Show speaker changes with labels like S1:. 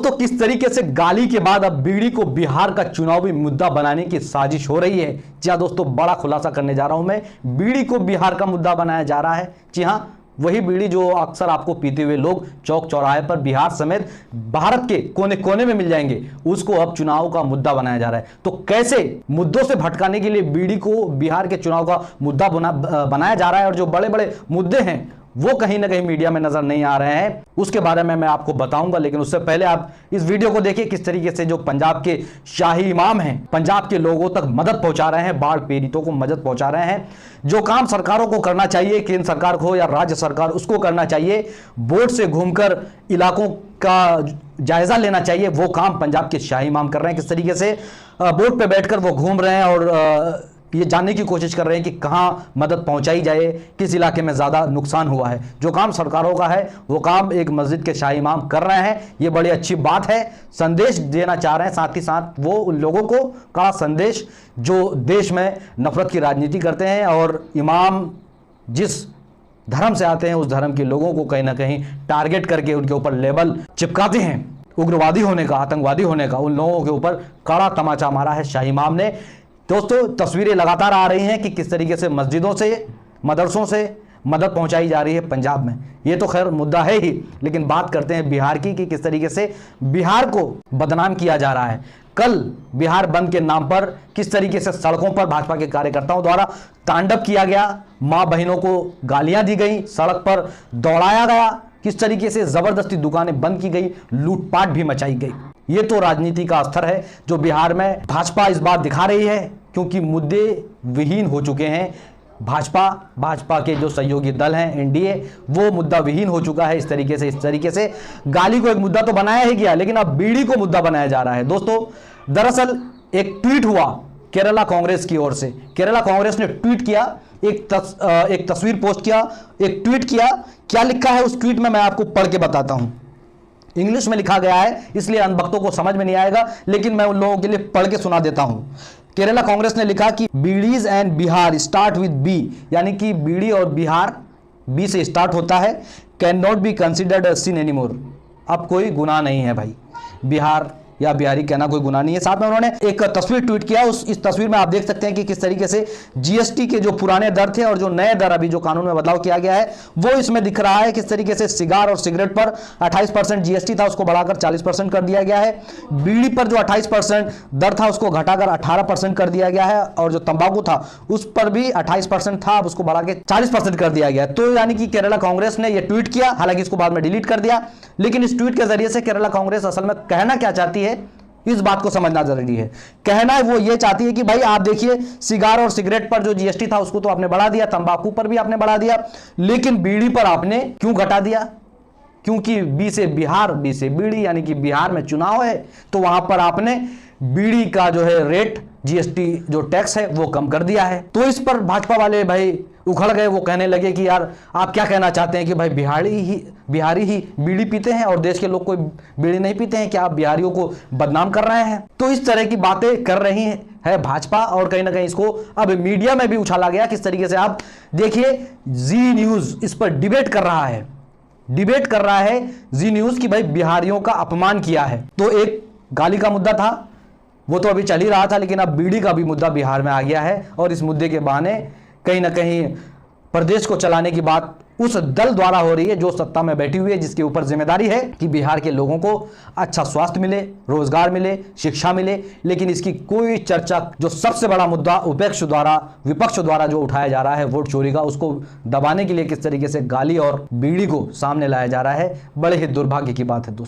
S1: दोस्तों किस तरीके से गाली के बाद अब बीड़ी को बिहार का चुनावी मुद्दा बनाने की साजिश हो रही है। जी हाँ दोस्तों, बड़ा खुलासा करने जा रहा हूं मैं। बीड़ी को बिहार का मुद्दा बनाया जा रहा है। जी हाँ, वही बीड़ी जो अक्सर आपको पीते हुए लोग चौक चौराहे पर बिहार समेत भारत के कोने कोने में मिल जाएंगे, उसको अब चुनाव का मुद्दा बनाया जा रहा है। तो कैसे मुद्दों से भटकाने के लिए बीड़ी को बिहार के चुनाव का मुद्दा बनाया जा रहा है, और जो बड़े बड़े मुद्दे हैं वो कहीं ना कहीं मीडिया में नजर नहीं आ रहे हैं, उसके बारे में मैं आपको बताऊंगा। लेकिन उससे पहले आप इस वीडियो को देखिए किस तरीके से जो पंजाब के शाही इमाम हैं पंजाब के लोगों तक मदद पहुंचा रहे हैं, बाढ़ पीड़ितों को मदद पहुंचा रहे हैं। जो काम सरकारों को करना चाहिए, केंद्र सरकार को या राज्य सरकार, उसको करना चाहिए। बोट से घूमकर इलाकों का जायजा लेना चाहिए, वो काम पंजाब के शाही इमाम कर रहे हैं। किस तरीके से बोट पे बैठकर वो घूम रहे हैं और ये जानने की कोशिश कर रहे हैं कि कहाँ मदद पहुंचाई जाए, किस इलाके में ज़्यादा नुकसान हुआ है। जो काम सरकारों का है वो काम एक मस्जिद के शाही इमाम कर रहे हैं। ये बड़ी अच्छी बात है, संदेश देना चाह रहे हैं। साथ ही साथ वो उन लोगों को कड़ा संदेश जो देश में नफरत की राजनीति करते हैं और इमाम जिस धर्म से आते हैं उस धर्म के लोगों को कहीं ना कहीं टारगेट करके उनके ऊपर लेबल चिपकाते हैं, उग्रवादी होने का, आतंकवादी होने का। उन लोगों के ऊपर कड़ा तमाचा मारा है शाही इमाम ने। दोस्तों तस्वीरें लगातार आ रही हैं कि किस तरीके से मस्जिदों से, मदरसों से मदद पहुंचाई जा रही है पंजाब में। ये तो खैर मुद्दा है ही, लेकिन बात करते हैं बिहार की कि किस तरीके से बिहार को बदनाम किया जा रहा है। कल बिहार बंद के नाम पर किस तरीके से सड़कों पर भाजपा के कार्यकर्ताओं द्वारा तांडव किया गया, मां बहनों को गालियां दी गई, सड़क पर दौड़ाया गया, किस तरीके से जबरदस्ती दुकानें बंद की गई, लूटपाट भी मचाई गई। ये तो राजनीति का स्तर है जो बिहार में भाजपा इस बार दिखा रही है, क्योंकि मुद्दे विहीन हो चुके हैं। भाजपा के जो सहयोगी दल हैं एनडीए, वो मुद्दा विहीन हो चुका है। इस तरीके से गाली को एक मुद्दा तो बनाया ही गया, लेकिन अब बीड़ी को मुद्दा बनाया जा रहा है। दोस्तों दरअसल एक ट्वीट हुआ केरला कांग्रेस की ओर से। केरला कांग्रेस ने ट्वीट किया, एक तस्वीर पोस्ट किया, एक ट्वीट किया। क्या लिखा है उस ट्वीट में मैं आपको पढ़ के बताता हूं। इंग्लिश में लिखा गया है इसलिए अनभक्तों को समझ में नहीं आएगा, लेकिन मैं उन लोगों के लिए पढ़ के सुना देता हूं। केरला कांग्रेस ने लिखा कि bidis and Bihar start with B, यानी कि बीड़ी और बिहार बी से स्टार्ट होता है। Can not be considered a sin anymore, अब कोई गुनाह नहीं है भाई, बिहार या बिहारी कहना कोई गुनाह नहीं है। साथ में उन्होंने एक तस्वीर ट्वीट किया। इस तस्वीर में आप देख सकते हैं कि किस तरीके से जीएसटी के जो पुराने दर थे और जो नए दर अभी जो कानून में बदलाव किया गया है वो इसमें दिख रहा है। किस तरीके से सिगार और सिगरेट पर 28% जीएसटी था, उसको बढ़ाकर 40% कर दिया गया है। बीड़ी पर जो 28% दर था उसको घटाकर 18% कर दिया गया है, और जो तंबाकू था उस पर भी 28% था, अब उसको बढ़ा के 40% कर दिया गया है। तो यानी कि केरला कांग्रेस ने यह ट्वीट किया, हालांकि इसको बाद में डिलीट कर दिया, लेकिन इस ट्वीट के जरिए से केरला कांग्रेस असल में कहना क्या चाहती है इस बात को समझना जरूरी है। कहना है वो ये चाहती है कि भाई आप देखिए, सिगार और सिगरेट पर जो जीएसटी था उसको तो आपने बढ़ा दिया, तंबाकू पर भी आपने बढ़ा दिया, लेकिन बीड़ी पर आपने क्यों घटा दिया? क्योंकि बी से बिहार, बी से बीड़ी, यानी कि बिहार में चुनाव है तो वहां पर आपने बीड़ी का जो है रेट, जीएसटी जो टैक्स है वो कम कर दिया है। तो इस पर भाजपा वाले भाई उखड़ गए। वो कहने लगे कि यार आप क्या कहना चाहते हैं कि भाई बिहारी ही बीड़ी पीते हैं और देश के लोग कोई बीड़ी नहीं पीते हैं, क्या आप बिहारियों को बदनाम कर रहे हैं? तो इस तरह की बातें कर रही है भाजपा, और कहीं ना कहीं इसको अब मीडिया में भी उछाला गया। किस तरीके से आप देखिए, जी न्यूज इस पर डिबेट कर रहा है जी न्यूज की भाई बिहारियों का अपमान किया है। तो एक गाली का मुद्दा था वो तो अभी चल ही रहा था, लेकिन अब बीड़ी का भी मुद्दा बिहार में आ गया है, और इस मुद्दे के बहाने कहीं ना कहीं प्रदेश को चलाने की बात उस दल द्वारा हो रही है जो सत्ता में बैठी हुई है, जिसके ऊपर जिम्मेदारी है कि बिहार के लोगों को अच्छा स्वास्थ्य मिले, रोजगार मिले, शिक्षा मिले। लेकिन इसकी कोई चर्चा, जो सबसे बड़ा मुद्दा विपक्ष द्वारा जो उठाया जा रहा है वोट चोरी का, उसको दबाने के लिए किस तरीके से गाली और बीड़ी को सामने लाया जा रहा है, बड़े ही दुर्भाग्य की बात है दोस्तों।